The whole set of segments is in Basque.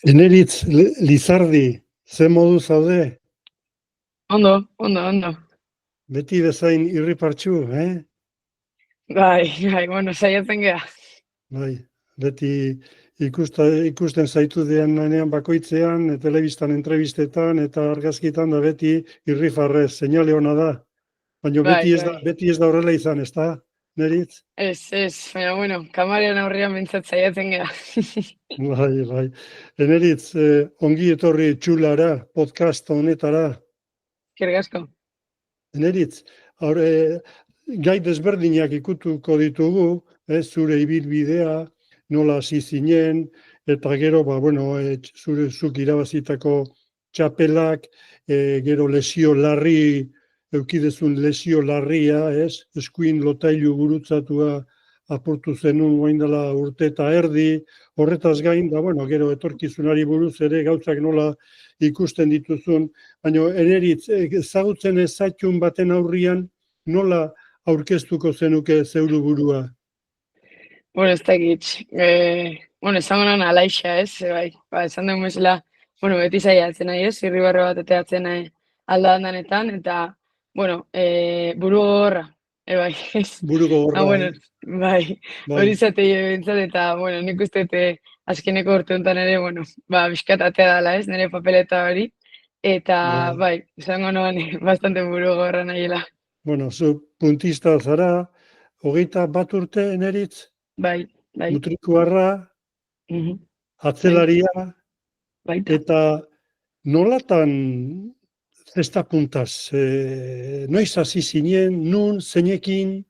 Eneritz Lizardi, ze modu zaude? Ondo, ondo, ondo. Beti bezain irripartxu, Bueno, saiatzen gea. Bai, beti ikusten zaitudenean bakoitzean, telebistan entrevistetan eta argazkitan da beti irrifarrez, seinale ona da. Baina Bai, beti ez da horrela izan, ez da, Neritz? baina bueno, kamararen aurrian bintzat saiatzen gea. Bai. Neritz, ongi etorri txulara, podcast honetara. Eskerrik asko. Neritz, gai desberdinak ikutuko ditugu, zure ibilbidea, nola hasi zinen, eta gero, zuk irabazitako txapelak, gero lesio larri, eukidezun lesio larria, eskuin lotailu gurutzatua apurtu zenun goain dela urte eta erdi, horretaz gain, gero etorkizunari buruz ere gauzak nola ikusten dituzun, baina Eneritz, ezagutzen ezaitun baten aurrian, nola aurkeztuko zenuke zeuru burua? Bueno, ez dakit. Esango nan alaixa, ez? Bai, esan dugu mesela, beti saiatzen nahi, ez? Irribarre bat eteatzen nahi aldanetan, eta, buru gogorra. Bai, ez? Buru gogorra, Bai, hori zatei bintzat, eta, nik uste azkeneko urte honetan ere, biskatatea dela, ez? Nire papeleta hori, eta, bai, esango noan bastante buru gogorra nahiela. Zu puntista zara, 21 urte, Eneritz? Bai. Mutrikuarra, atzelaria, eta nolatan zesta puntaz? Noiz hasi zinen, nun, zeinekin?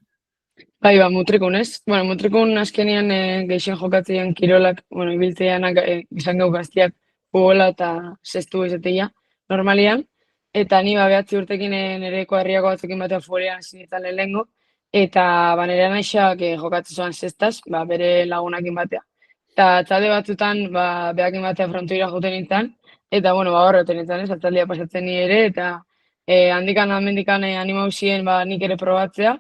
Bai, mutrikun, ez? Mutrikun azkenean gehixen jokatzen kirolak, ibiltzeanak izan gau gaztiak futbola eta zestu izatea normalian, eta ni 9 urtekin nire kuadriako batzukin batean futbolean zinetan lehengo, eta nire naixak jokatzen zuen zestaz, bere lagunakin batea. Eta talde batzutan, behakin batea frontoira joten nintzen, eta horretan nintzen, ez, ataldia pasatzen ni ere, eta handikan animau ziren nik ere probatzea,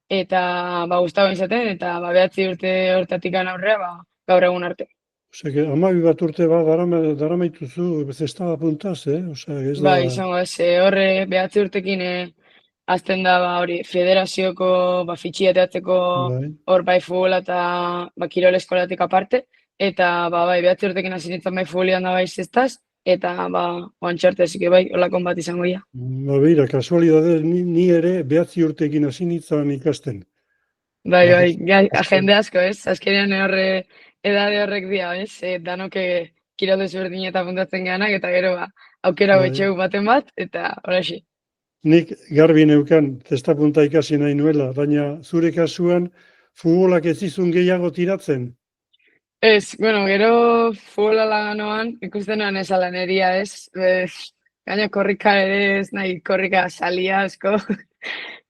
eta guztago izaten, eta 9 urte hortatik aurrera, gaur egun arte. Osea, 12 urte daramaituzu zesta puntaz, Bai, izango ez, horre 9 urtekin azten da hori federazioko fitxiateatzeko hor bai futbola eta kirol eskolatik aparte, eta 9 urtekin hasi nintzen bai futbolian da bai zestaz, eta oantxarte ezik bai olakon bat izango ia. Beira, kasualidade, ni ere 9 urtekin hasi nintzen ikasten. Bai, jende asko, ez? Azkenean horre edade horrek dira, ez? Danok kirol desberdin eta puntatzen geanak, eta gero aukera betxegu baten bat, eta horaxi. Nik garbi neukan zesta punta ikasi nahi nuela, baina zure kasuan futbolak ez izun gehiago tiratzen? Ez, gero futbola laganoan ikusten nuen ezala neria, ez? Gaina korrika ere ez nahi korrika salia asko.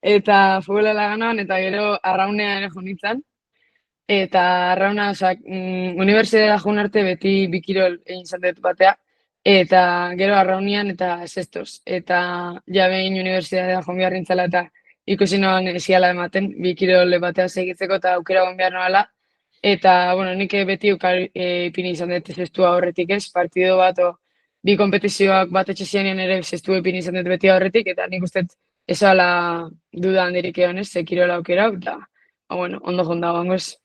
Eta futbola laganoan, eta gero arraunea ere junitzen. Eta arrauna, unibertsitatea joan arte beti bikirol egin zantet batea. Eta gero arraunian eta zestoz. Eta behin unibertsitatea joan behar nintzala eta ikusi noan eziala ematen bikirol batea segitzeko eta aukera joan behar noala. Eta, nik beti ipini izan dut zestua horretik, ez? Partido bat, bi kompetizioak bat etxezianean ere zestua ipini izan dut beti horretik, eta nik uste ez ala duda handirik egon, ez? Zekirola aukera, eta, ondo jonda bango, ez?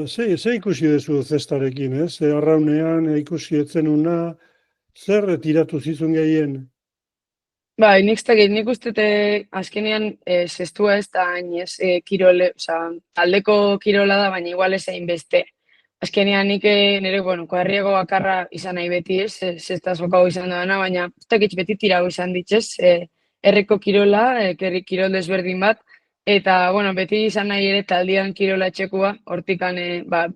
Ze ikusi dezu zestarekin, ez? Arraunean ikusi etzenuna, zer tiratu zizun gehien? Bai, nik uste azkenean zestua ez da hain ez kirole, aldeko kirola da, baina igual ez egin beste. Azkenean nik nire, kuadriako bakarra izan nahi beti ez, zestaz bokago izan dena, baina ez dakit beti tirago izan ditzez, erreko kirola, kirol desberdin bat, eta, beti izan nahi ere taldian kirola etxekua, hortikan,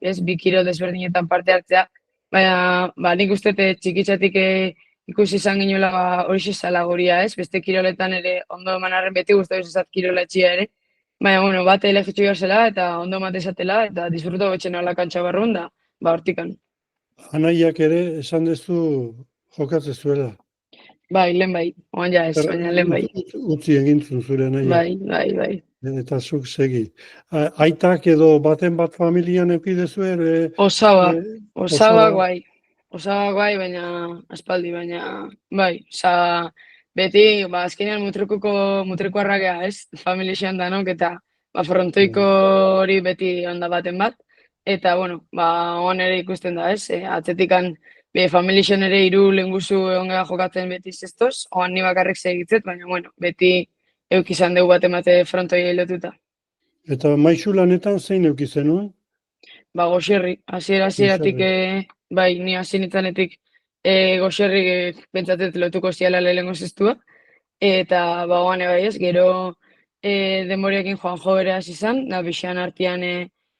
ez, bi kirol desberdinetan parte hartzea, baina, nik uste txikitzatik ikusi izan ginuela hori zela guria, ez? Beste kiroletan ere ondo emanarren beti guztu izazat kirola etxia ere. Baina, bate elegitzu zela eta ondo matezatela eta disfruto betxen ala kantxa barrun da, hortikan. Anaiak ere esan dezu jokatzen zuela. Bai, lehen bai, oan ja ez, baina lehen bai. Utzi egintzun zure anaiak. Bai. Eta zuk segi. Aitak edo baten bat familian eukidezu ere? Osabak, bai. Osabak bai, baina aspaldi, baina bai, beti, azkenean mutrikuarrak gea, ez? Familixean danok, eta frontoiko hori beti onda baten bat. Eta, bueno, on ere ikusten da, ez? Atzetikan, familixean ere hiru lenguzu egon gara jokatzen beti zestoz, oan ni bakarrik segitzet, baina, bueno, beti eukizan dugu bat emate frontoi lotuta. Eta maixu lanetan zein euki zenuen? Goxerri, hasieratik, bai, ni hasi nintzanetik goxerri pentsatet lotuko ziala lehenengo zestua. Eta, oan bai ez, gero denboriakin Juanjo bere hasi izan, da bixan artean,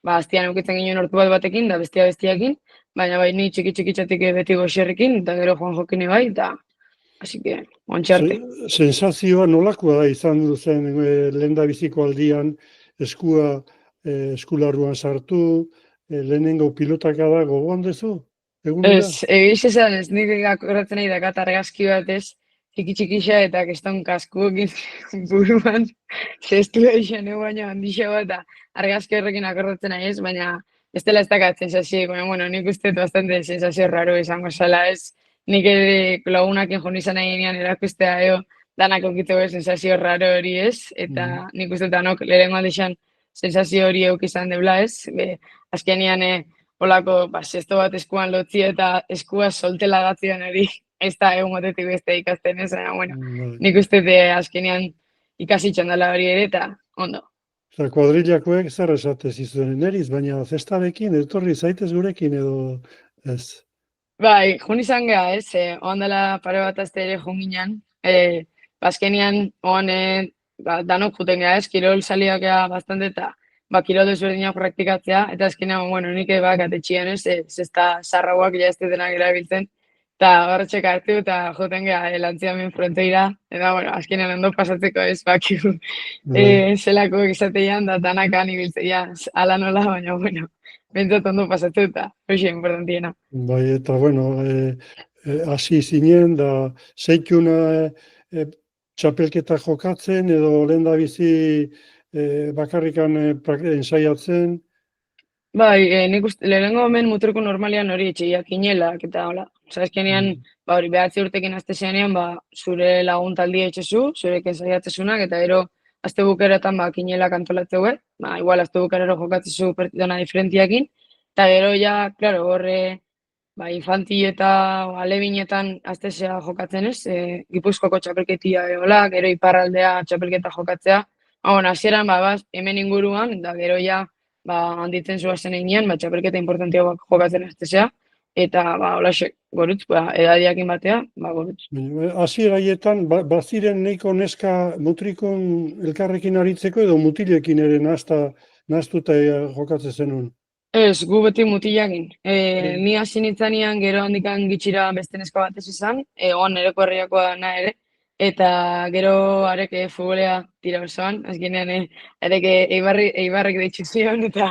aztian eukitzen ginen hortu bat batekin, da bestiakin, baina bai ni txiki-txikitzatik beti goxerrikin, eta gero Juanjokin bai, eta así que, ontsa arte. Sensazioa nolakoa da izan duzen lehenda biziko aldian, eskularruan sartu, lehenengo pilotaka da gogoan dezu? Ez, egiz esan ez, nik akordatzen nahi dakat argazki bat ez, txiki-txikixa eta keston kaskuokin buruan, zestu eixen baina handixo bat, eta argazki horrekin akordatzen nahi ez, baina ez dela ez dakat sensazio, baina, bueno, nik uste bastante sensazio raro izango zela ez, nik ere lagunakin joan izan nahi ginean erakustea danak okiteko sensazio raro hori ez, eta nik uste danok lehenengo aldixan sensazio hori izan debla ez, azkenean olako, zesto bat eskuan lotzi eta eskua soltela gatzian hori, ez da egun batetik beste ikasten ez, baina, bueno, nik uste azkenean ikasitzen dela hori ere, eta ondo. Eta kuadrillakoek zer esatez izuen neriz, baina zestabekin, etorri zaitez gurekin edo ez? Bai, jun izan geha, ez, oan dela pare bat azte ere jun ginen, azkenean oan danok juten geha, ez, kirol saliak geha bastante, eta kirol desberdinak praktikatzea, eta azkenean, bueno, nik atetxian, ez, zesta sarrauak ja ez denak erabiltzen, eta horretxek hartu, eta joten geha lantziamen fronteira, eta, bueno, azkenean ondo pasatzeko ez, bakiu, zelako izateian, da danakan ibiltzea, ala nola, baina, bueno, bentsat ondo pasatu eta, hoxe, importantiena. Bai, eta, bueno, hasi zinen, da, zeikuna txapelketa jokatzen, edo lehen da bizi bakarrikan ensaiatzen? Bai, nik uste, lehenengo hemen muturko normalian hori etxeiak inelak, eta hola. Azkenean, hori behatzi urtekin azte zenean, zure lagun taldia etxezu, zure ensaiatzezunak, eta gero azte bukeratan kinelak antolatzeu, igual azte bukerero jokatzezu partidona diferentiakin, eta gero ja, klaro, horre, infanti eta alebinetan aztezea jokatzen ez, Gipuzkoako txapelketia egola, gero iparraldea txapelketa jokatzea, hasieran hemen inguruan, da gero ja, handitzen zuazen einean, txapelketa importantia jokatzen aztezea, eta holaxe, gorutz, edadiakin batea, gorutz. Hasieraietan, baziren nahiko neska mutrikon elkarrekin aritzeko edo mutilekin ere nahaztuta jokatzen zenuen? Ez, gu beti mutilakin. Ni hasi nintzanean gero handikan gitxira beste neska batez izan, oan nereko herriakoa nahi ere, eta gero areke futbolea tira berzoan, azkenean areke eibarrek deitzu zion, eta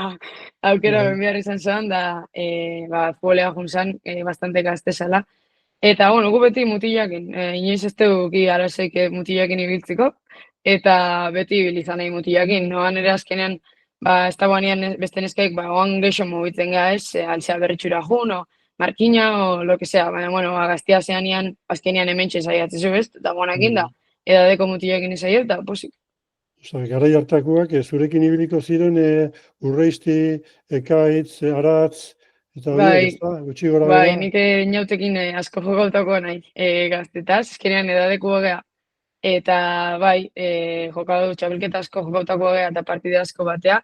aukera behar izan zoan, da futbolea juntzan bastante gaztezala. Eta, bueno, gu beti mutilakin, inoiz ez dugu arazoik mutilakin ibiltzeko, eta beti ibilizan nahi mutilakin, noan ere azkenean, ez da guanean beste neskaik, oan geixo mobitzen geha ez, altzea berritxura jun, o markina, o lo que sea, baina, bueno, gaztia zeanean, azkenean hementxe zaiatzezu ez, eta guanakin da, edadeko mutilakin izaiet, eta posik. Garai hartakoak zurekin ibiliko ziren Urreizti, Ekaitz, Aratz, eta hori, gutxi gora gara? Bai, nik inautekin asko jokautako nahi gaztetaz, azkenean edadeko geha. Eta bai, jokatu txapelketa asko jokautako geha eta partide asko batea.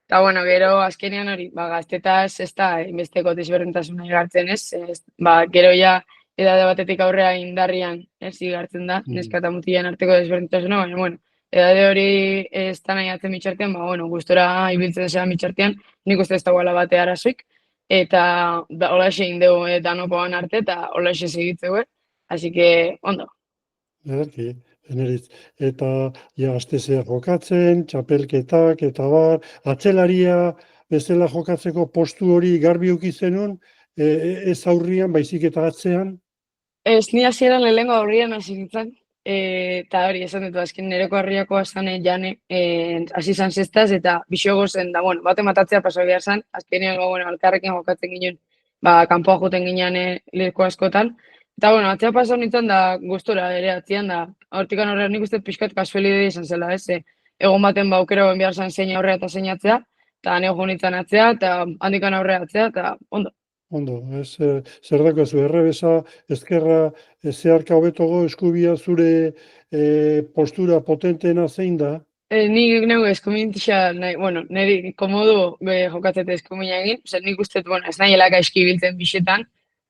Eta, bueno, gero azkenean hori, gaztetaz ez da, inbesteko desberdintasuna igartzen ez, gero ja edade batetik aurrea indarrian ez igartzen da, neska eta mutilan arteko desberdintasuna, baina, bueno, edade hori ez da nahi atzen mitxartean, bueno, gustora ibiltzen zean mitxartean, nik uste ez da guala batea arazoik, eta hola egin dugu danokoan arte, eta hola segitzeu, así que, ondo. Ederki, eneritz. Eta, astezea jokatzen, txapelketak, eta bar, atzelaria bezala jokatzeko postu hori garbi ukizenun, ez aurrian, baizik eta atzean? Ez, ni hasieran lehenengo aurrian hasi nintzen, eta hori, esan dut, azken nereko harriakoa zan jane, hasi zan zestaz, eta bixogo zen, da, bueno, bate matatzea paso behar zan, azkenean, bueno, alkarrekin jokatzen ginen, kanpoa joten ginean leku askotan. Eta, bueno, atzea pasau nintzen da gustora ere atzian da. Hortikan horrean nik uste pixkat kasualidade izan zela, ez? Egon baten aukera behar zen zein aurrea eta zein atzea, eta ne jo nintzen atzea, eta handikan aurrea atzea, eta ondo. Ondo, ez, zer dakozu, errebesa, ezkerra, zeharka hobetogo eskubia zure postura potenteena zein da? Nik neu eskumintixa, niri komodu jokatzete eskumina egin, nik uste, ez nahi elaka eskibiltzen bixetan,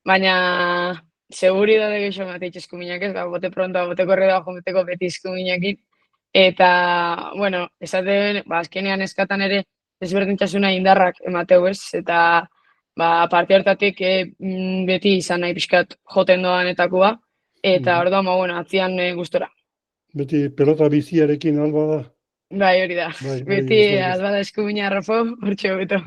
baina seguridade gehiago mateitxe eskuminak ez, bote pronto, bote korredua jometeko beti eskuminakin, eta, esaten, azkenean eskatan ere ezberdintasuna indarrak emateu ez, eta parte hortatik beti izan nahi pixkat joten doanetakua, eta orduan, atzian gustora. Beti pelota biziarekin alba da? Bai, hori da. Bai, Beti ez da. albada eskumina arrafo, hortxe hobeto.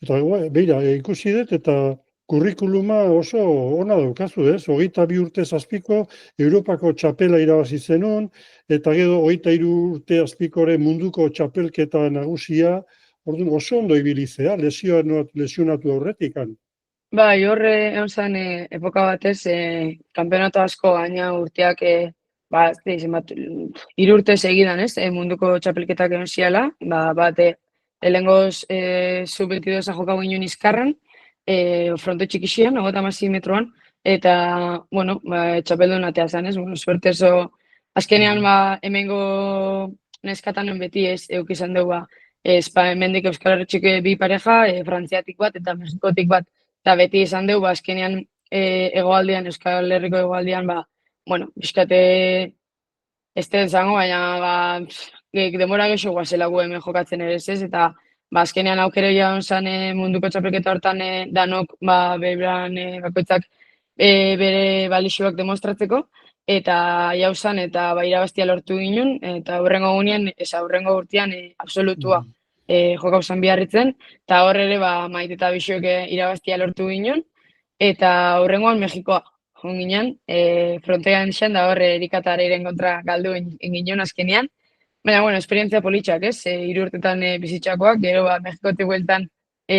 Eta, beira, ikusi dut, eta kurrikuluma oso ona daukazu, ez? 22 urte azpiko Europako txapela irabazi zenun, eta gero 23 urte azpikore munduko txapelketa nagusia, orduan oso ondo ibilizea, lesionatu aurretikan. Bai, horre egon zen epoka batez, kanpeonato asko gaina urteak, hiru urte segidan, ez? Munduko txapelketak egon ziala, lehengoz sub-22 jokau ginen Izkarran, fronte txikixian, 56 metroan, eta, txapeldun atea zen, ez? Suerte oso, azkenean, hemengo neskatanen beti ez, euk izan dugu, hemendik Euskal Herritxik bi pareja, Frantziatik bat eta Mexikotik bat, eta beti izan dugu, azkenean hegoaldean, Euskal Herriko hegoaldean, bizkate ez den zango, baina denbora gehiago guazelagu hemen jokatzen ere ez, eta azkenean aukere jaun zen munduko txapelketa hortan danok beberan bakoitzak bere balixuak demostratzeko, eta jauzan eta irabaztia lortu ginen, eta hurrengo gunean, hurrengo urtean absolutua jokau zan biarritzen, eta hor ere maite eta bixuek irabaztia lortu ginen, eta hurrengoan Mexikoa joan ginen, frontean xan da hor erikataren kontra galdu ginen azkenean, baina, esperientzia politxak, ez? 3 urtetan bizitxakoak, gero Mexikotik bueltan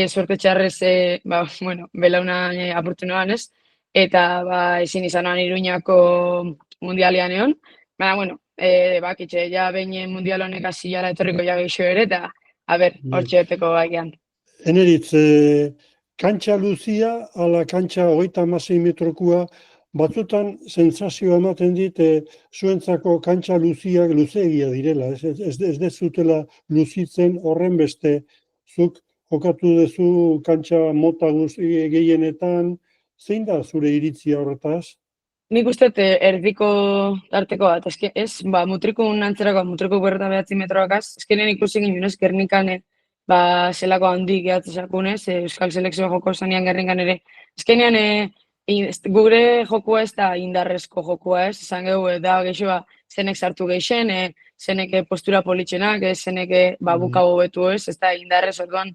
suerte txarrez, belauna apurtu noan, ez? Eta ezin izan noan Iruñako mundialean egon, baina, bakitxe, ja behin mundial honek aziala etorriko ja geixo ere, eta hortxe beteko bagian. Eneritz, kantxa luzia, ala kantxa 36 metrokua, batzutan sentsazioa ematen dit zuentzako kantxa luziak luzeegia direla, ez dezutela luzitzen horren beste, zuk jokatu duzu kantxa mota gehienetan, zein da zure iritzia horretaz? Nik uste erdiko tarteko bat, ez, mutrikun antzerako, mutriko 49 metroakaz, ezkenean ikusi ginen, ez, Gernikan, zelako handi gehatzezakun, Euskal Selekzioa joko zanean Gernikan ere, ezkenean, gure jokua ez da indarrezko jokua, ez, esan gehu, da geixoa zenek sartu geixen, zenek postura politxenak, zenek bukago betu ez da indarrez orduan,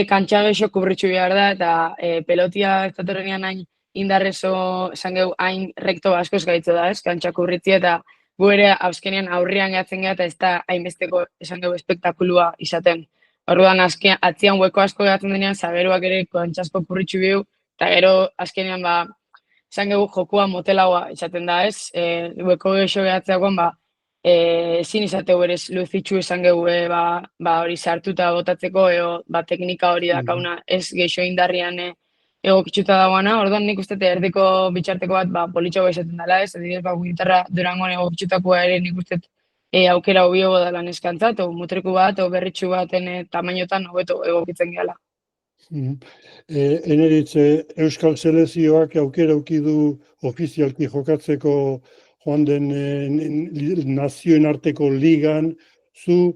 kantxa geixo kubritxu behar da, eta pelotia ez datorrenean hain indarrezo, esan gehu, hain rekto askoz gaitzo da, ez, kantxa kubritzia, eta gu ere azkenean aurrian gehatzen geha, eta ez da hainbesteko, esan gehu, espektakulua izaten. Orduan, atzian hueko asko gehatzen denean, zaberuak ere kantxa asko kurritxu bihu, eta gero azkenean, esan gehu, jokua motelagoa izaten da, ez, hueko geixo gehatzeakoan, ezin izateu ere luzitxu esan gehu, hori sartuta botatzeko, teknika hori dakauna, ez geixo indarrian egokitxuta dagoana, orduan nik uste erdiko bitxarteko bat politxoa izaten dela, ez, adibidez, gitarra Durangon egokitxutakoa ere nik uste aukera hobiogo dela neskantzat, o mutriku bat, o berritxu baten tamainotan hobeto egokitzen gehala. Eneritz, Euskal Selezioak aukera ukidu ofizialki jokatzeko joan den nazioen arteko ligan, zu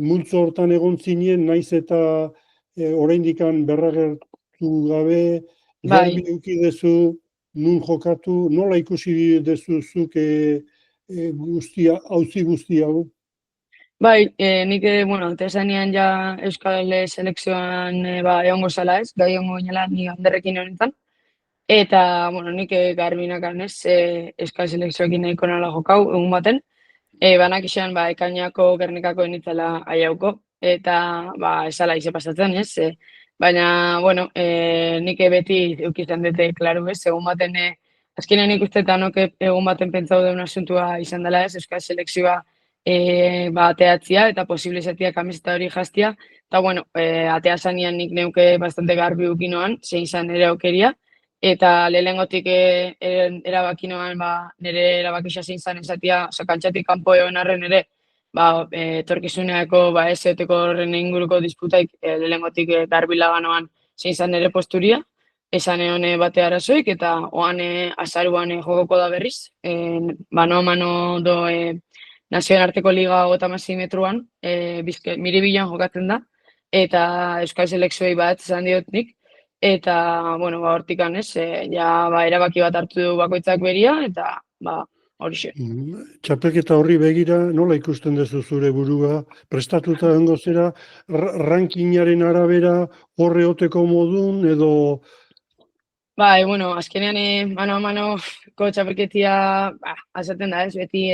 multzo hortan egon zinen, naiz eta oraindikan berragertu gabe, garbi eukidezu, nun jokatu, nola ikusi dezuzuk guztia, auzi guztia hau? Bai, nik, tesanean ja Euskal Selekzioan egongo zala ez, gai egongo ginela ni handerrekin honetan. Eta, nik garbinakan ez, Euskal Selekzioekin nahiko nola jokau, egun baten. Banak izan, ekainako Gernikako enitzela aiauko. Eta, esala ize pasatzen ez, Baina, bueno, nik beti eukizan dute, klaro, ez, egun baten, azkenean nik uste eta noke egun baten pentsau deun asuntua izan dela ez, Euskal Selekzioa ateatzia eta posible izatea kamiseta hori jastia, eta bueno, atea zanian nik neuke bastante garbi ukinoan, zein izan nire aukeria, eta lehenengotik erabaki noan, nire erabakisa zein zan esatia, kantxatik kanpo egon arren ere, etorkizuneako ez euteko horren inguruko disputaik lehenengotik garbi laganoan zein zan nire posturia, esan egon bate arazoik, eta oan azaruan jokoko da berriz, mano do nazioen arteko liga 36 metruan, Miribilan jokatzen da, eta Euskal Selekzioi bat izan diot nik, eta, bueno, hortikan ez, ja, erabaki bat hartu du bakoitzak beria, eta, horixe. Txapelketa horri begira, nola ikusten duzu zure burua? Prestatuta dengo zera, rankingaren arabera horre oteko modun, edo... Bai, bueno, azkenean mano-a-manoko txapelketia azaten da ez, beti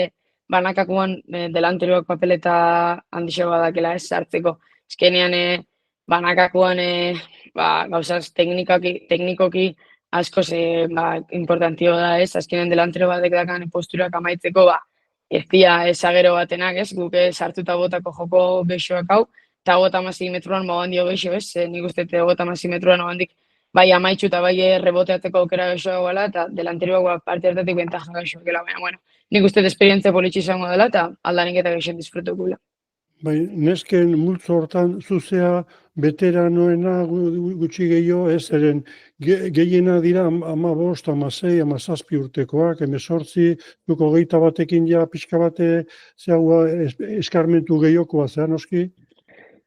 banakakoan delanteroak papeleta handixo badakela ez, sartzeko. Azkenean banakakoan gauzaz teknikoki askoz importantio da ez, azkenean delantero batek dakan posturak amaitzeko, ez dira ezagero batenak ez, guk sartuta botako joko bexoak hau, eta 56 metruan mogan dio bexo ez, nik uste 56 metruan mogandik bai amaitxu eta bai reboteatzeko aukera gaixoa gala, eta delanteroak parte hartatik bentajan gaixoa gela, baina, bueno, nik uste esperientzia politxe izango dela, eta aldanik eta gaixen disfrutuko gula. Bai, nesken multzo hortan zuzea veteranoena gutxi gehiago, ez eren gehiena dira 15, 16, 17 urtekoak, 18, duko 21 ja pixka bate zeagua eskarmentu gehiokoa zea noski?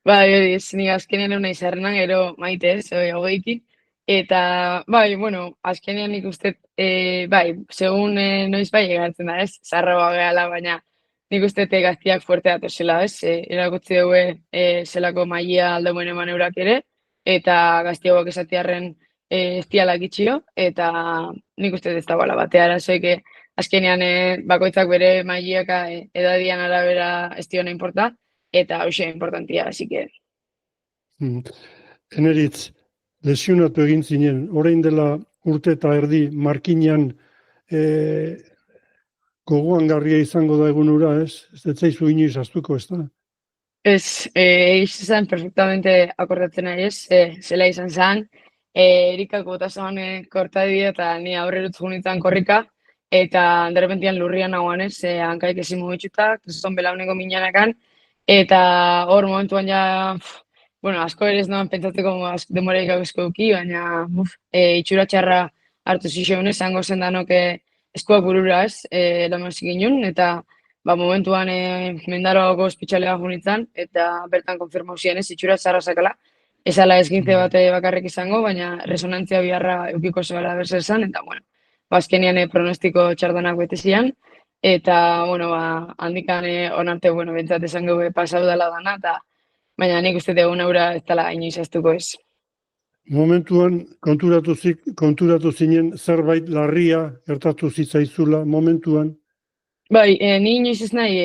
Bai, ez ni azkenean nahi zarrenan, gero maite ez, 20-tik, eta, bai, bueno, azkenean nik uste, bai, segun noiz bai egartzen da, ez, zarroa gehala, baina nik uste gaztiak fuerte datozela, ez, erakutzi dugu zelako maia aldauen eman eurak ere, eta gaztiagoak esatiarren ez dialak itxio, eta nik uste ez da bala batea, arazoik azkenean bakoitzak bere maiaka edadian arabera ez diona importa, eta hoxe importantia, así que... Eneritz, lesionatu egin zinen, orain dela urte eta erdi markinan gogoan garria izango da egun ura, ez? Ez zaizu inoiz astuko, ez da? Ez, izan perfectamente akordatzen nahi ez, zela izan zen, erikak bota zan kortadibia eta ni aurrerutz gunitzen korrika, eta derrepentian lurrian nagoan ez, hankaik ezin mugitxuta, kruzon belauneko minanakan, eta hor momentuan ja, bueno, asko ere ez noan pentsatzeko demoreik asko duki, baina itxura txarra hartu zixeun zango zen danok eskuak burura ez, lamazik inun, eta momentuan mendaroako ospitxalea junitzen, eta bertan konfirmauzien ez, itxura txarra zakala, ezala ez 15 bat bakarrik izango, baina resonantzia biharra eukiko zebala berzer zen, eta, bueno, azkenean pronostiko txardanak bete zian, eta, bueno, handikan onarte, bueno, bentsat esango pasau dela dana, eta baina nik uste egun aura ez dela inoiz aztuko ez. Momentuan konturatu zinen zerbait larria gertatu zitzaizula momentuan? Bai, ni inoiz ez nahi,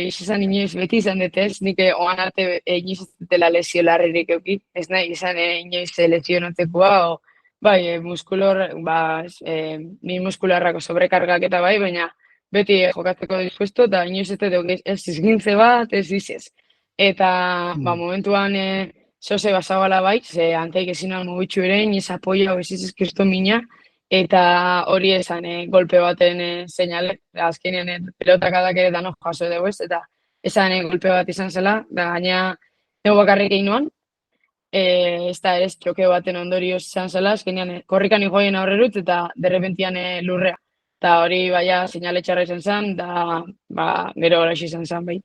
izan inoiz beti izan dut ez, nik oan arte inoiz ez dutela lesio larririk euki, ez nahi izan inoiz lesionatzekoa, bai, mi muskularrako sobrekargak eta bai, baina beti jokatzeko dispuesto, eta inoiz ez dut ez izgintze bat, ez izez. Eta, momentuan, zoze basabala bai, ze anteik ezin almo bitxu ere, inoiz apoia, ez izez kristo mina, eta hori esan golpe baten seinale, azkenean pelotak ere danok jaso dugu ez, eta esan golpe bat izan zela, da gaina nego bakarrik egin nuan, ez da ez txoke baten ondorioz izan zela, azkenean korrikan igoien aurrerut eta derrepentian lurrea. Eta hori baina seinale txarra izan zen, da gero horaix izan zen bai.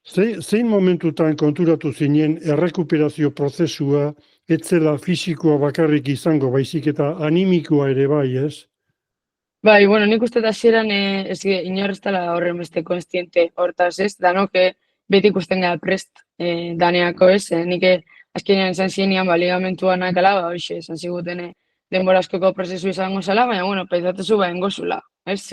Zein momentutan konturatu zinen errekuperazio prozesua etzela fisikoa bakarrik izango, baizik eta animikoa ere bai, ez? Bai, bueno, nik uste da hasieran inor ez dela horren beste konstiente hortaz ez, danok beti ikusten gara prest daneako ez, nik azkenean izan zienian ligamentua nakala, hoxe, izan ziguten denbora askoko prozesu izango zela, baina, bueno, pentsatezu engo zula, ez,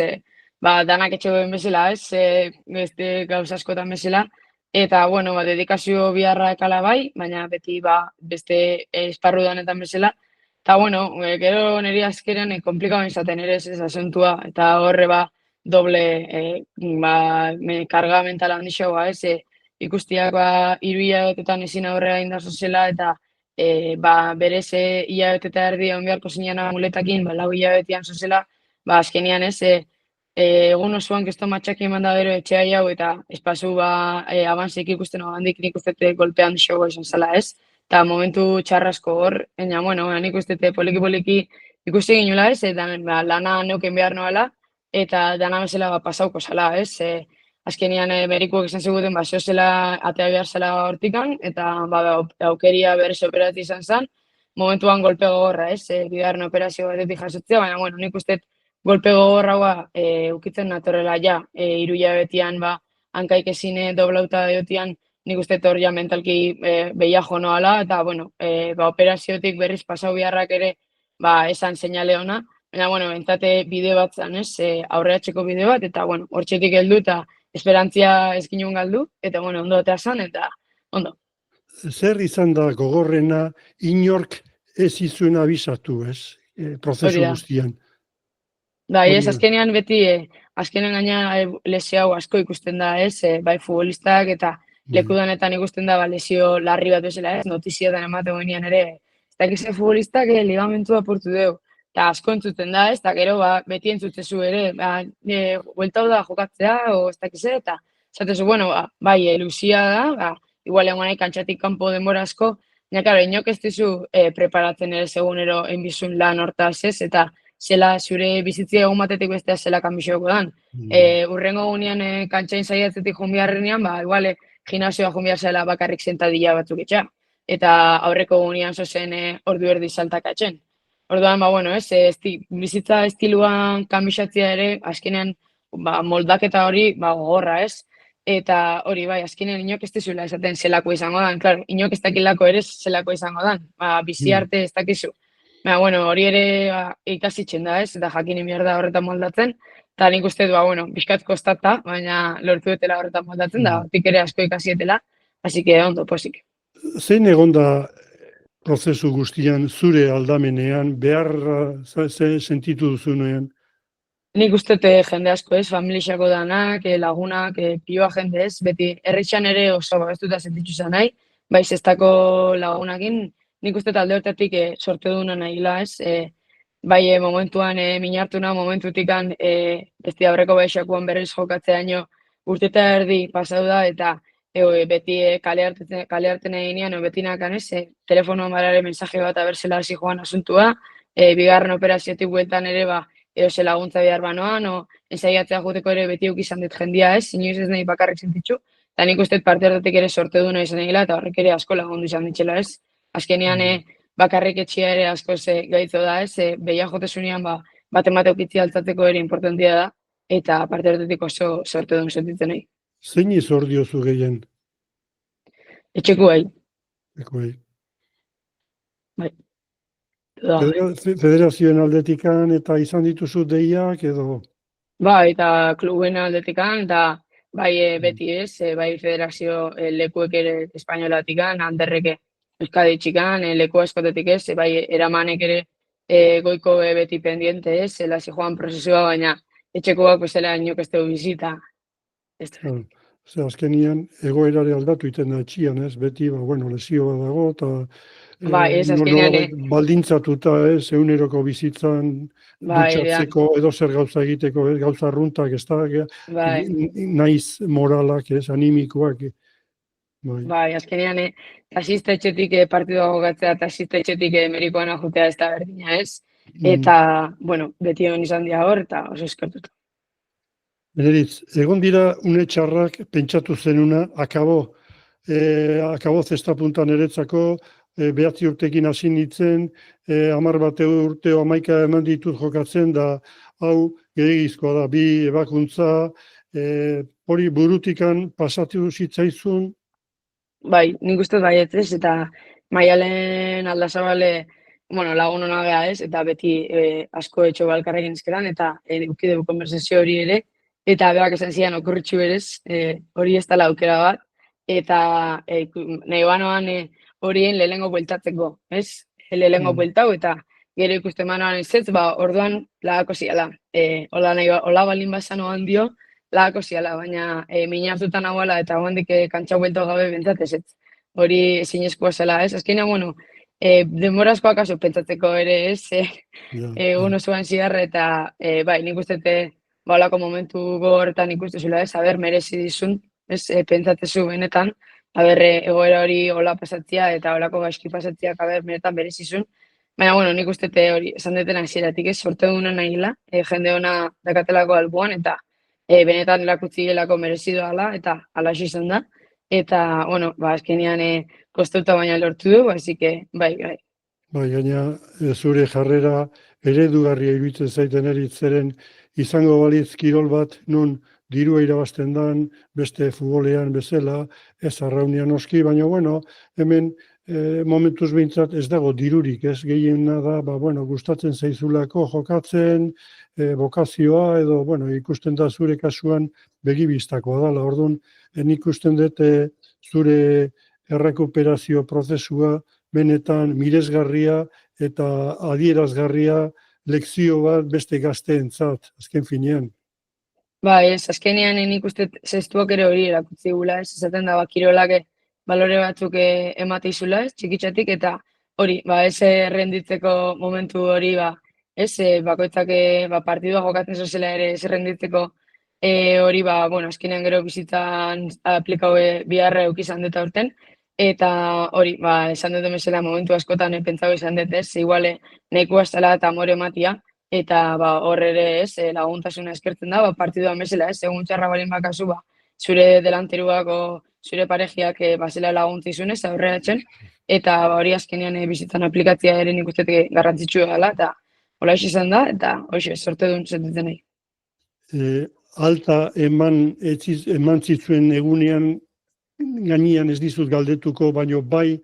danak etxe goen bezala, ez, beste gauza askotan bezala, Eta, bueno, dedikazio biharra ekala bai, baina beti beste esparru danetan bezala. Eta, bueno, gero niri azkenean komplikau izaten ere ez asuntua, eta horre doble karga mentala handixoa, ez, ikustiak hiru hilabetetan ezin aurrera indazo zela, eta berez hilabete eta erdi egon beharko zinean muletakin, lau hilabetean zozela, azkenian ez, egun osoan kesto matxaki eman da bero etxea jau, eta espazu abansik ikusten handik nik ustete golpean xogo izan zela ez. Eta momentu txarrasko hor, bueno, nik ustete poliki-poliki ikusi ginula ez, eta lana neuken behar noala, eta dana bezala pasauko zela ez. Azkenian merikuak esan ziguten zeo zela atea behar zela hortikan, eta aukeria berez operati izan zen, momentuan golpe gogorra ez, bigarren operazio batetik jasotzea, baina bueno, nik uste golpe gogorra ukitzen natorrela hiru hilabetian hankaik ezine doblauta diotian, nik uste hor mentalki behia jo noala, eta bueno, operaziotik berriz pasau biharrak ere esan seinale ona, baina bueno, bentate bideo bat zan ez, aurreatzeko bideo bat, eta bueno, hortxetik heldu eta esperantzia eskinun galdu, eta bueno, ondo eta zan, eta ondo. Zer izan da gogorrena inork ez izuen abisatu, ez? Prozesu guztian. Ez, azkenean beti, azkenean gaina lesio hau asko ikusten da, ez? Bai futbolistak eta lekudanetan ikusten da lesio larri bat bezala, ez? Notizietan ematen guenean ere, ez dakize futbolistak ligamentua apurtu deu. Eta asko entzuten da, ez? Eta gero beti entzutezu ere, bueltau da jokatzea, o ez dakize, eta zatezu, bueno, bai, ilusia da, igual egon nahi kantxatik kanpo denbora asko, baina, karo, inok ez dizu preparatzen ere segunero enbizun lan hortaz, ez? Eta zela zure bizitzia egun batetik bestea zela kanbixoko dan. Urrengo gunean kantxain zaiatzetik joan biharrenean, igual gimnasioa joan bihar zela bakarrik zentadilla batzuk etxea. Eta aurreko gunean zozen ordu erdi saltakatzen. Orduan, bueno, ez, bizitza estiluan kanbixatzea ere, azkenean moldaketa hori gogorra, ez? Eta hori, azkenean inok ez dizuela esaten zelako izango dan. Claro, inok ez dakilako ere zelako izango dan. Bizi arte ez dakizu. Bueno, hori ere ikasitzen da, ez? Eta jakin mierda horretan moldatzen. Eta nik uste du, bizkat kostata, baina lortu dutela horretan moldatzen da, hortik ere asko ikasietela. Así que ondo, posik. Zein egon da prozesu guztian zure aldamenean, beharra sentitu duzunean? Nik uste jende asko ez, familixako danak, lagunak, pioa jende ez, beti erritxan ere oso babestuta sentitzu zan nahi, bai zestako lagunakin, nik uste alde hortatik sorte duna nahila ez, bai momentuan minartuna, momentutikan besti aurreko baixakuan berriz jokatzeaino urteta erdi pasau da, eta beti kale hartzen eginean, beti nakan ez, telefonoan barare mensaje bat aberzela hasi joan asuntua, bigarren operaziotik bueltan ere ze laguntza behar banoan, ensaiatzea joteko ere beti izan dut jendia ez, inoiz ez nahi bakarrik sentitzu, eta nik uste parte hartatik ere sorte duna izan egila, eta horrek ere asko lagundu izan ditxela ez. Azkenean bakarrik etxia ere asko gaitzo da ez, behia jotezunean bat ukitzi altzateko ere importantia da, eta parte hartatik oso sorte duen sentitzen nahi. Zein izor diozu gehien? Etxeko bai. Bai. Federazioen aldetikan eta izan dituzu deiak edo? Bai, eta kluben aldetikan, eta bai beti ez, bai federazio lekuek ere espainolatikan, handerreke Euskadi txikan, leku askotetik ez, bai eramanek ere goiko beti pendiente ez, lasi joan prozesua, baina etxekoak bezala inok ez dugu bizita. Azkenian egoerare aldatu iten da etxian ez, beti lesio bat dago, eta baldintzatuta ez, eguneroko bizitzan dutxatzeko edo zer gauza egiteko, gauza arruntak ez da, naiz moralak ez, animikoak. Bai, azkenean, tasista etxetik partidua gogatzea, tasista etxetik merikoan ajutea ez da berdina ez, eta, beti hon izan dira hor, eta oso eskertuta. Beneritz, egon dira une txarrak pentsatu zenuna, akabo zestapuntan eretzako, 9 urtekin hasi nintzen, 10 urte 11 eman ditut jokatzen, da hau gehiagizkoa da, 2 ebakuntza, hori burutikan pasatu zitzaizun? Bai, nik uste baietez, eta Maialen Aldazabale, lagun hona beha ez, eta beti asko etxo balkarrekin ezkeran, eta edukidebu konversazio hori ere, eta berak esan zian okurritxu berez, hori ez dela aukera bat, eta nahi banoan horien lehenengo bueltatzeko, ez? Lehenengo bueltau, eta gero ikusten manoan ez, orduan lagako ziala. Hola balin basanoan dio, lagako ziala, baina mina hartutan hauala eta hondik kantxau bueltau gabe bentsat ez. Hori ezinezkoa zela, ez? Azkenean, bueno, denborazkoak aso pentsatzeko ere, ez? Uno zuen ziarra eta, bai, nik uste holako momentu gogorretan ikuste zula, ez? Aber, merezi dizun, ez? Pentsatzezu benetan, egoera hori hola pasatzia eta holako gaizki pasatziak, benetan berezizun. Baina, bueno, nik uste hori esan deten hasieratik, ez? Sorte duna nahila, jende ona dakatelako albuan, eta benetan erakutzi gelako merezi doala, eta alaxo izan da. Eta, bueno, azkenean kostuta baina lortu du, así que, bai. Bai, gaina zure jarrera eredugarria iruditzen zaiten eritzeren izango balitz kirol bat nun dirua irabazten dan, beste futbolean bezala, ez arraunean noski, baina, bueno, hemen momentuz behintzat ez dago dirurik, ez gehiena da, gustatzen zaizulako jokatzen, bokazioa edo, ikusten da zure kasuan begibistakoa dela, orduan, ikusten dut zure errekuperazio prozesua benetan miresgarria eta adierazgarria lekzio bat beste gazteentzat, azken finean. Ez, azkenean nik uste zestuak ere hori erakutzi gula, ez esaten da, kirolak balore batzuk emate izula, ez, txikitzatik, eta hori, ez renditzeko momentu hori, ez, bakoitzak partidua jokatzen zozela ere ez renditzeko hori, azkenean gero bizitzan aplikau biharra eukizan dut aurten, eta hori, esan dut emezela momentu askotan pentsau izan dut, ez, iguale nahikoa zela eta amore ematia, eta horre ere ez, laguntasuna eskertzen da, partidua mesela, ez, egun txarra balin bakazu, zure delanteruak o zure parejiak bazela laguntzizunez, aurreratzen, eta hori azkenean bizitzan aplikatzea ere nik uste garrantzitsua dela, eta hola izan da, eta hoxe, sorte duen zentetzen nahi. Alta eman zitzuen egunean, gainean ez dizut galdetuko, baino bai,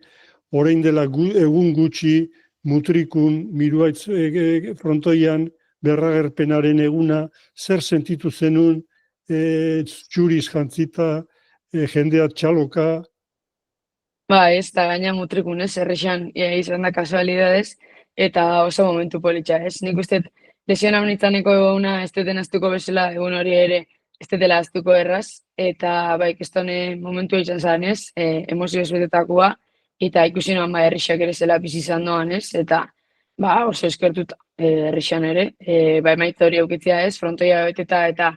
orain dela egun gutxi, mutrikun, miruaitz frontoian, berragerpenaren eguna, zer sentitu zenun, txuriz jantzita, jendea txaloka. Ez da gaina mutrikun, ez, errexan izan da kasualidades, eta oso momentu politxa, ez. Nik uste lesiona honitzaneko eguna ez duten aztuko bezala, egun hori ere ez dutela aztuko erraz, eta kestone momentu izan zan, ez, emozio ezbetetakua, eta ikusi noan errexak ere zela bizi izan doan, ez, eta oso eskertuta errexan ere, emaitza hori eukitzia ez, frontoia beteta eta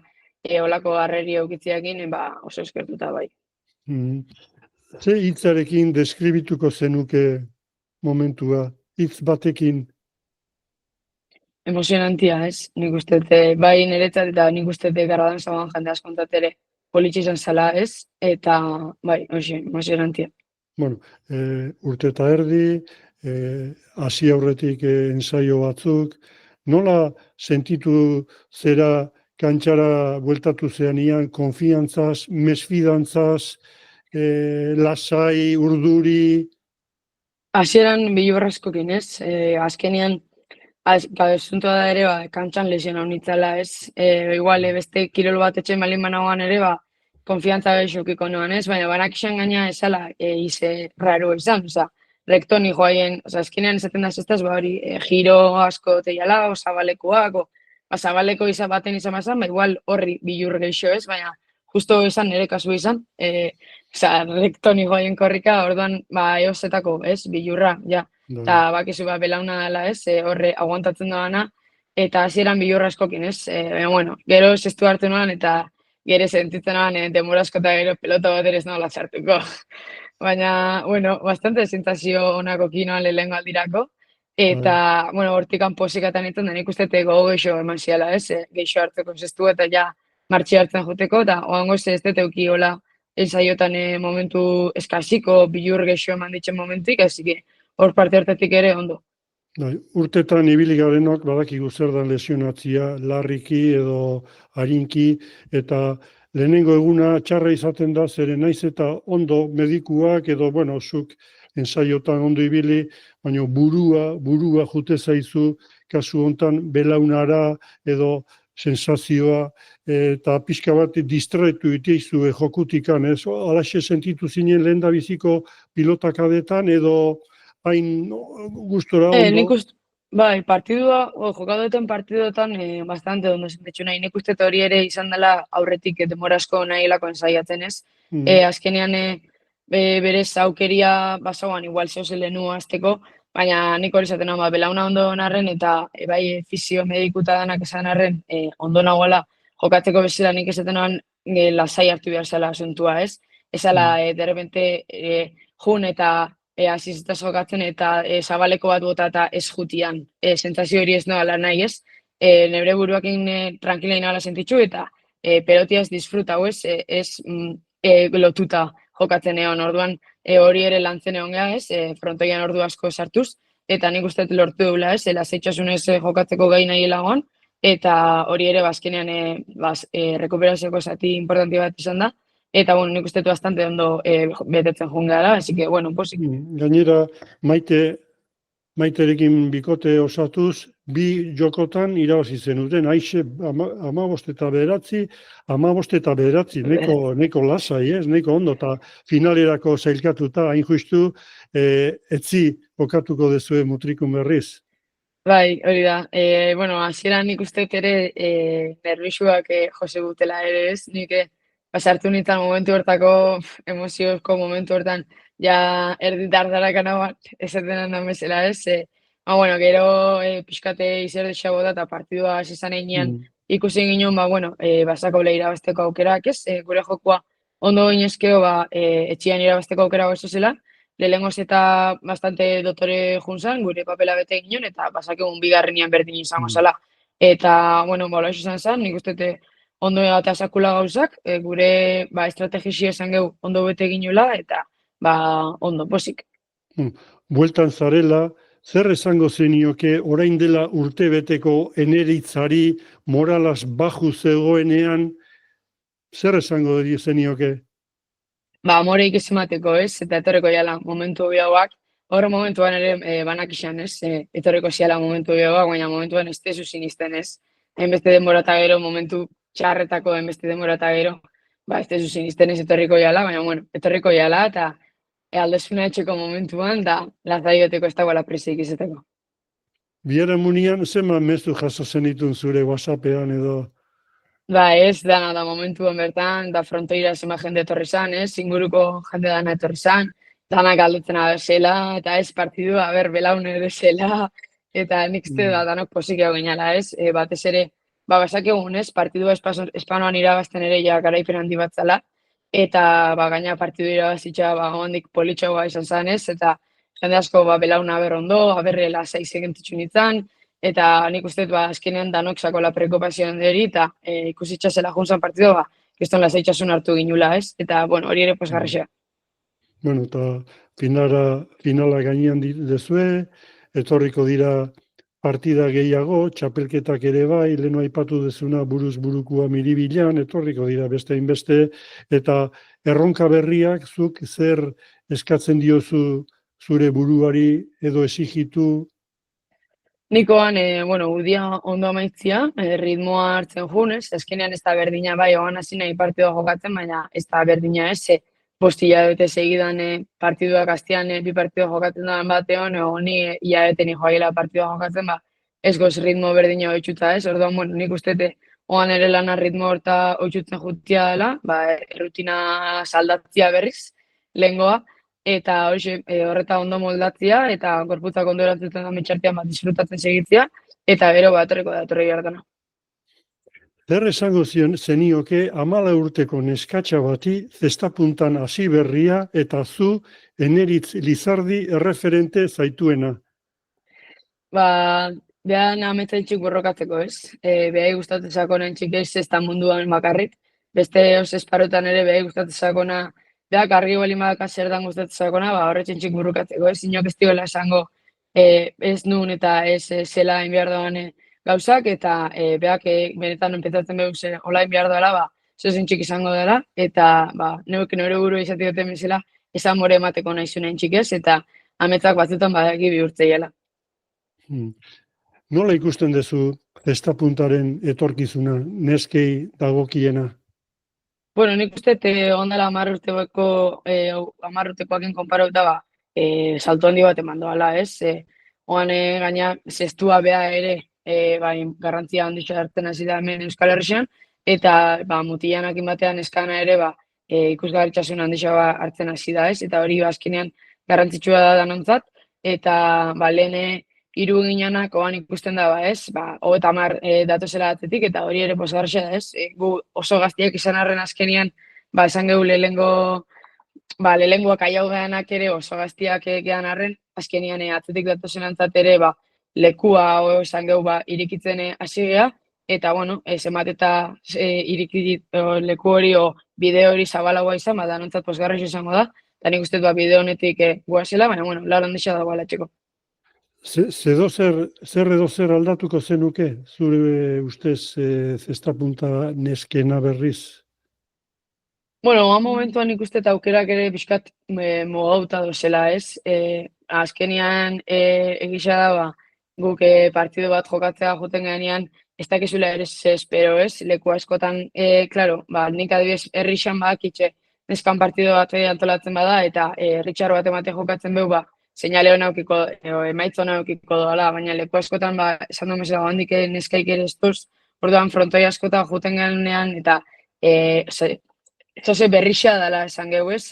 olako garreri eukitziakin, oso eskertuta bai. Ze hitzarekin deskribituko zenuke momentua, hitz batekin? Emozionantia, ez? Nik uste, bai niretzat eta nik uste garradan zaban jende askontat ere politxe izan zela, ez? Eta, bai, emozionantia. Bueno, urte eta erdi, hasi aurretik ensaio batzuk, nola sentitu zera kantxara bueltatu zeanian, konfiantzaz, mesfidantzaz, lasai, urduri? Hasieran bilborrazkokin, ez? Azkenean, esuntua da ere, kantxan lesiona honitzala, ez? Igual, beste kirol bat etxen balin banagoan ere, konfiantza behixokiko noan, ez? Baina banak izan gaina esala ize raro izan, oza, rektoni joaien, oza, azkenean esaten da zestaz, hori, giro asko teiala, zabalekuak, zabaleko izan baten izan bazan, igual horri bilur geixo ez, baina justo izan nire kasu izan, rektoni joaien korrika, orduan, eosetako, ez, bilurra, ja, eta bakizu belauna dela, ez, horre aguantatzen doana, eta hasieran bilurra askokin, ez, bueno, gero zestu hartu noan, eta gero sentitzen noan, demora asko eta gero pelota bat ere ez nola txartuko. Baina, bueno, bastante sentazio onako kinoan lehengo aldirako, eta, bueno, hortikan posikatan etan da nik uste gogo geixo eman ziala, ez, geixo hartzeko zestu eta ja martxi hartzen joteko, eta oango ez dut euki hola ensaiotan momentu eskasiko bilur geixo eman ditzen momentik, hasi hor parte hartatik ere ondo. Urtetan ibili garenok badakigu zer da lesionatzia, larriki edo harinki, eta lehenengo eguna txarra izaten da, zeren naiz eta ondo medikuak edo, bueno, zuk ensaiotan ondo ibili, baina burua jute zaizu, kasu hontan belaunara edo sensazioa, eta pixka bat distraitu iteizu jokutikan, ez? Alaxe sentitu zinen lehen da biziko pilotakadetan, edo hain gustora ondo? Nik uste, bai, jokatu partiduetan bastante ondo sentitxu nahi. Nik uste hori ere izan dela aurretik demora asko nahi lako ensaiatzen ez. Azkenean berez aukeria basauan igual zehose lehenu azteko, baina nik hori zaten hau, belauna ondo narren eta bai fizio medikuta danak esan arren ondo nagoela jokatzeko bezala nik esaten hoan lasai hartu behar zela asuntua ez. Ezala de repente jun eta asistaz jokatzen eta zabaleko bat bota eta ez jutian. Sentsazio hori ez noala nahi ez. Nebre buruakin tranquilain ala sentitxu eta pelotiaz disfrutau ez, lotuta jokatzen egon. Orduan hori ere lantzen egon geha ez, frontoian ordu asko sartuz, eta nik uste lortu dugula ez, lasaitasunez jokatzeko gai nahi lagoan, eta hori ere bazkenean rekuperazioko zati importanti bat izan da, eta bueno, nik uste bastante ondo betetzen joan gara, así que bueno, posik. Gainera, Maiterekin bikote osatuz, bi jokotan irabazi zenuten, aixe 15 eta 9, 15 eta 9, neko lasai, ez, neko ondo, eta finalerako zailkatuta, hain justu, etzi okatuko dezue mutrikun berriz. Bai, hori da. Bueno, hasieran nik uste ere nervisuak jose gutela ere ez, nik pasartu nintzen momentu hortako, emoziozko momentu hortan, ja erdi dardarak bat, esaten handan bezala ez. Bueno, gero pixkate izerde xabota eta partidua hasi izan einean ikusi ginen, bueno, basako lehira irabazteko aukerak ez, gure jokua ondo ginezkeo, etxian irabazteko aukera gozo zela, lehengoz eta bastante dotore junzan, gure papela bete ginen, eta basakegun bigarrenian berdin izango zela. Eta, bueno, bola izan zen, nik uste ondo eta sakula gauzak, gure estrategizia esan gehu ondo bete ginula, eta ondo, posik. Bueltan zarela, zer esango zenioke orain dela urtebeteko Eneritzari moralaz baju zegoenean, zer esango zenioke? Amoreik ez emateko ez, eta etorreko jala momentu biauak, hor momentuan ere banak izan ez, etorreko ziala momentu biauak, baina momentuan ez tezu sinisten ez. Enbeste denbora eta gero, momentu txarretako enbeste denbora eta gero, ez tezu sinisten ez etorriko jala, baina bueno, etorriko jala eta aldezuna etxeko momentuan, da lazaioteko ez dagoela presik izeteko. Biara munian, zeman mezu jaso zenitun zure WhatsAppean edo? Ez, dana da momentuan bertan, da frontoira zema jende etorri zan, ez, inguruko jende dana etorri zan, dana galdutzen zela, eta ez partidua, belaun ere zela, eta nik zte da danok posik hau ginala, ez, batez ere, basak egun, ez, partidua espanoan irabazten ere ja garaipen handi bat zela, eta gaina partidu irabazitza ondik politxoa izan zan, ez, eta jende asko belauna ondo, aberrela 6 egentitxu nintzen, eta nik uste azkenean danok sakola prekopazioan deri, eta ikusitza zela junzan partidu, kiston lasaitxasun hartu ginula, ez? Eta, bueno, hori ere posgarrexea. Bueno, eta finala gainean dezue, etorriko dira partida gehiago, txapelketak ere bai, lehenu aipatu dezuna buruz burukua miribilan, etorriko dira beste inbeste, eta erronka berriak zuk zer eskatzen diozu zure buruari edo exigitu? Nikoan, udia ondo amaitzia, ritmoa hartzen junez, azkenean ez da berdina bai, oan hasi nahi partidua jokatzen, baina ez da berdina ez, postila dute segidan partiduak aztean bi partidua jokatzen da batean, ni hilabeten joaila partidua jokatzen, ez goz ritmo berdina oitxuta ez, orduan, bueno, nik ustete oan ere lana ritmo horta oitxutzen jutia dela, rutina saldatzia berriz, lehengoa, eta horreta ondo moldatzia, eta gorputzak ondo erantzuten da metxartian disfrutatzen segitzia, eta gero etorriko da etorri hartana. Zer esango zenioke 14 urteko neskatxa bati zestapuntan hasi berria eta zu Eneritz Lizardi erreferente zaituena? Behan ametzaitxik borrokatzeko ez. Behai gustatzen zakonen txik ez da munduan bakarrik. Beste os esparotan ere behai gustatzen zakona, beak argi bali madaka zer dan gustatzen zakona, horretzen txik borrokatzeko ez. Inok ez dioela esango ez nun eta ez zela inbiar doan gauzak, eta beak benetan enpetatzen behuk zer hola inbiar doela, zozen txik izango dela, eta nire buru izati duten bezala, esan more emateko nahi zuen txik ez, eta ametzak batzutan badaki bihurtzeiela. Nola ikusten duzu zestapuntaren etorkizuna, neskei dagokiena? Bueno, nik uste ondala 10 urtekoakin konparauta salto handi bat eman doala, ez? Oan gaina zestua bea ere bai, garrantzia handitxo hartzen hasi da hemen Euskal Herrian, eta mutilanekin batean eskana ere ikusgarritasun handitxo hartzen hasi da, ez? Eta hori azkenean garrantzitsua da danontzat, eta lehen hiru ginenak oan ikusten da, ez? 30 datozela atzetik, eta hori ere posgarria da, ez? Gu oso gaztiak izan arren azkenean, esan gehu lehengoak aiaugeanak ere oso gaztiak gehan arren, azkenean atzetik datozen antzat ere, lekua esan gehu irikitzen hasi geha, eta, bueno, zenbat eta irikit leku hori o bideo hori zabalagoa izan, danontzat posgarria izango da, eta nik uste bideo honetik guazela, baina, bueno, lar handisa dago alatxeko. Zer edo zer aldatuko zenuke, zure ustez zestapunta neskena berriz? Bueno, momentuan nik uste aukerak ere pixkat mogauta dozela, ez? Azkenian egisa da, guk partido bat jokatzea joten ganean, ez dakizula ere espero, ez? Leku askotan, klaro, nik adibidez herrixan bakitxe neskan partido bat antolatzen bada, eta herritxar bat emate jokatzen behu, seinale hona eukiko, emaitza hona eukiko doala, baina leku askotan, esan duen bezala, handik neskaik ere ez duz, orduan frontoi askotan joten ganean, eta berrixa dela esan gehu, ez?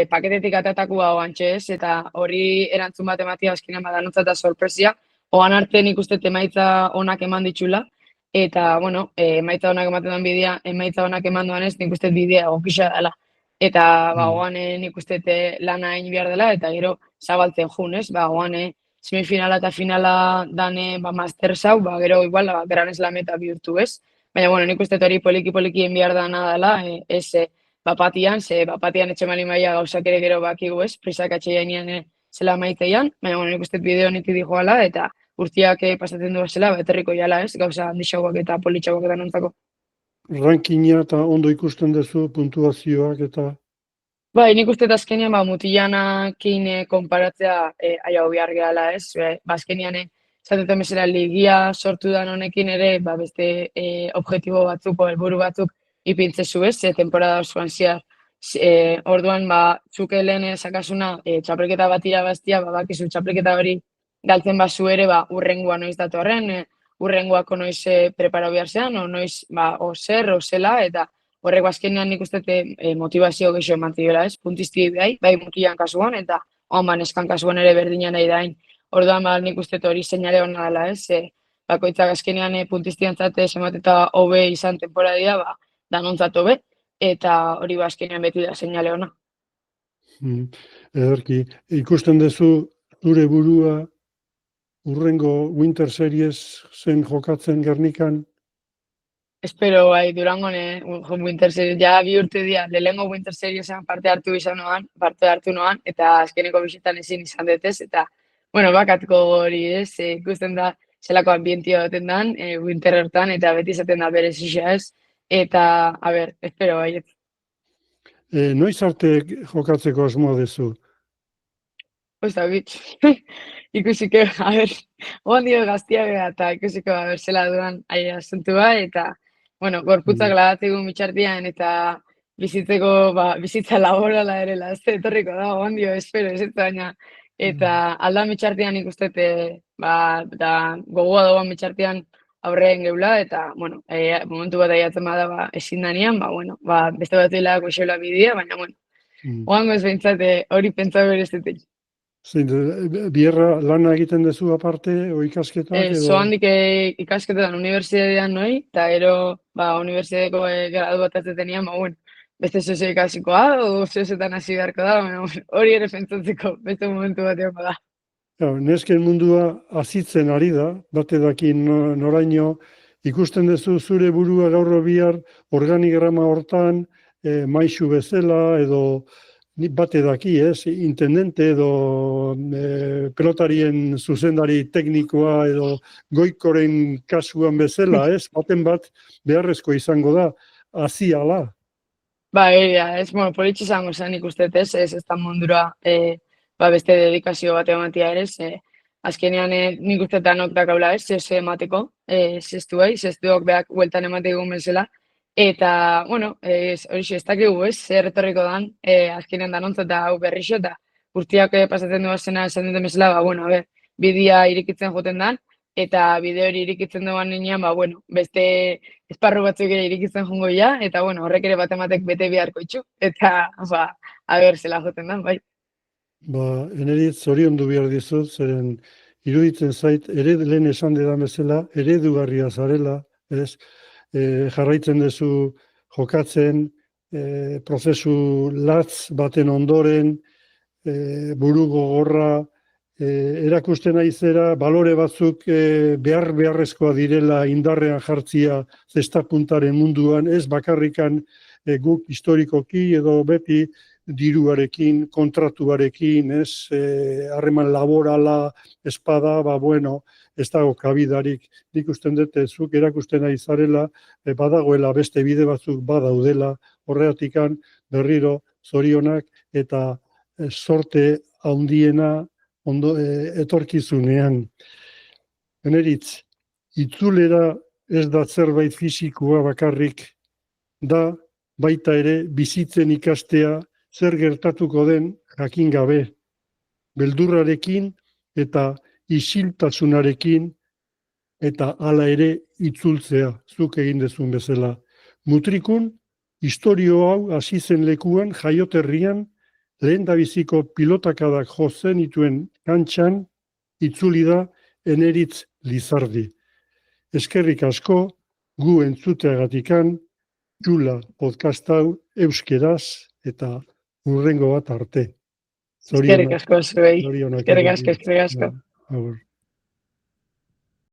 Paketetik atataku hau antxe, ez? Eta hori erantzun bat ematia azkenean badanotza eta sorpresia. Oan arte nik uste emaitza onak eman ditxula. Eta, bueno, emaitza onak ematen duen bidea, emaitza onak eman duan ez, nik uste bidea gokisa dela. Eta, oan nik uste lana egin behar dela, eta gero zabaltzen jun, ez? Oan semifinala eta finala dane master zau, gero igual, Gran Slam eta bihurtu, ez? Baina, bueno, nik uste hori poliki enbiar da dela, ez bapatian etxe mali maia gauzak ere gero bakigu, ez? Prisak atxeianian zela maiteian, baina, bueno, nik uste bideo niti dijoala, eta urtiak pasatzen du zela, eterriko jala, ez? Gauza handixauak eta politxauak eta nontzako. Rankinga eta ondo ikusten duzu puntuazioak eta... Bai, nik uste azkenean mutilanakin konparatzea aiau behar gehala, ez? Azkenean zatetan bezala ligia sortu dan honekin ere, beste objektibo batzuk, helburu batzuk ipintzezu, ez? Temporada osoan ziar. Orduan, zuke lehen sakasuna txapelketa bat irabaztia, bakizu txapelketa hori galtzen bazu ere, urrengoa noiz datorren, urrengoako noiz preparau behar zean, noiz, o zer, o zela, eta horreko azkenean nik uste motivazio gehiago emantzioela, ez? Puntisti bai mutilan kasuan, eta eskan kasuan ere berdinan nahi dain. Orduan, nik uste hori seinale hona dela, ez? Bakoitzak azkenean puntistian zate, semat eta hobe izan temporadia, danontzat hobe, eta hori azkenean beti da seinale hona. Ederki, ikusten duzu zure burua urrengo Winter Series zen jokatzen Gernikan? Espero, Durangon Winter Series, ja bi urte dira, lehengo Winter Seriesen parte hartu noan, eta azkeneko bisitan ezin izan detez, eta, bueno, bakatko hori ez, ikusten da, zelako ambientia baten dan, Winter hortan, eta beti izaten da berez isa ez, eta, espero, baiet. Noiz arte jokatzeko asmoa dezu? Osta, bitx, ikusiko, ondio gaztia gara, eta ikusiko, zela duan asuntua, eta, bueno, gorputzak lagatzeko mitxartian eta bizitzeko, bizitza laborala ere lazte etorriko da, ondio, espero, ez baina, eta alda mitxartian ikustete, da gogoa dagoan mitxartian aurrean geula, eta, bueno, momentu bat aiatzen bada ezin danean, bueno, beste bat dela goxeula bidea, baina, bueno, oango ez behintzate hori pentsa berezetik. Bierra lana egiten dezu aparte, o ikasketak edo? Zoandik ikasketetan unibertsitatean noi, eta gero, unibertsitateko gradu bat atzetenian, bueno, beste sozio ikasikoa, o sozioetan hasi beharko da, hori ere pentsatzeko, beste momentu bat egon da. Nesken mundua azitzen ari da, bate dakin noraino, ikusten duzu zure burua gaur bihar organigrama hortan, maisu bezala, edo bate daki, ez, intendente edo pelotarien zuzendari teknikoa edo goikoren kasuan bezala, ez, baten bat beharrezko izango da, aziala. Ez, politxe izango zen ikustez, ez da mundura beste dedikazio bat ematia ere, azkenean nik uste danok dakaula zese emateko, zestu bai, zestuok beak bueltan emateko bezala, eta, bueno, hori ez dakigu, zer etorriko dan, azkenean danontzat da hau berrixo, eta urtiak pasatzen duazena esan duten bezala, ba, bueno, bidea irikitzen joten dan, eta bide hori irikitzen duan ninean, ba, bueno, beste esparru batzuk ere irikitzen jongo ja, eta, bueno, horrek ere batematek bete beharko itxu, eta, ba, zela joten dan, bai. Ba, Eneritz zoriondu behar dizut, zeren iruditzen zait, lehen esan dedan bezala, eredugarria zarela, ez? Jarraitzen duzu jokatzen, prozesu latz baten ondoren, buru gogorra, erakusten aizera, balore batzuk beharrezkoa direla indarrean jartzia zestapuntaren munduan, ez bakarrikan guk historikoki edo beti diruarekin, kontratuarekin, ez, harreman laborala, espada, ba, bueno, ez dago kabidarik. Nik usten dut, zuk erakusten ari zarela, badagoela beste bide batzuk badaudela, horreatikan berriro zorionak eta sorte handiena etorkizunean. Eneritz, itzulera ez da zerbait fisikoa bakarrik, da baita ere bizitzen ikastea zer gertatuko den jakin gabe, beldurrarekin eta isiltasunarekin eta hala ere itzultzea, zuk egin dezun bezala. Mutrikun, historio hau hasi zen lekuan jaioterrian, lehendabiziko pilotakadak jozen ituen kantxan, itzuli da Eneritz Lizardi. Eskerrik asko, gu entzuteagatikan, Jula podcast hau euskeraz eta hurrengo bat arte. Eskerrik asko zuei. Zorionak. Eskerrik asko. Agur.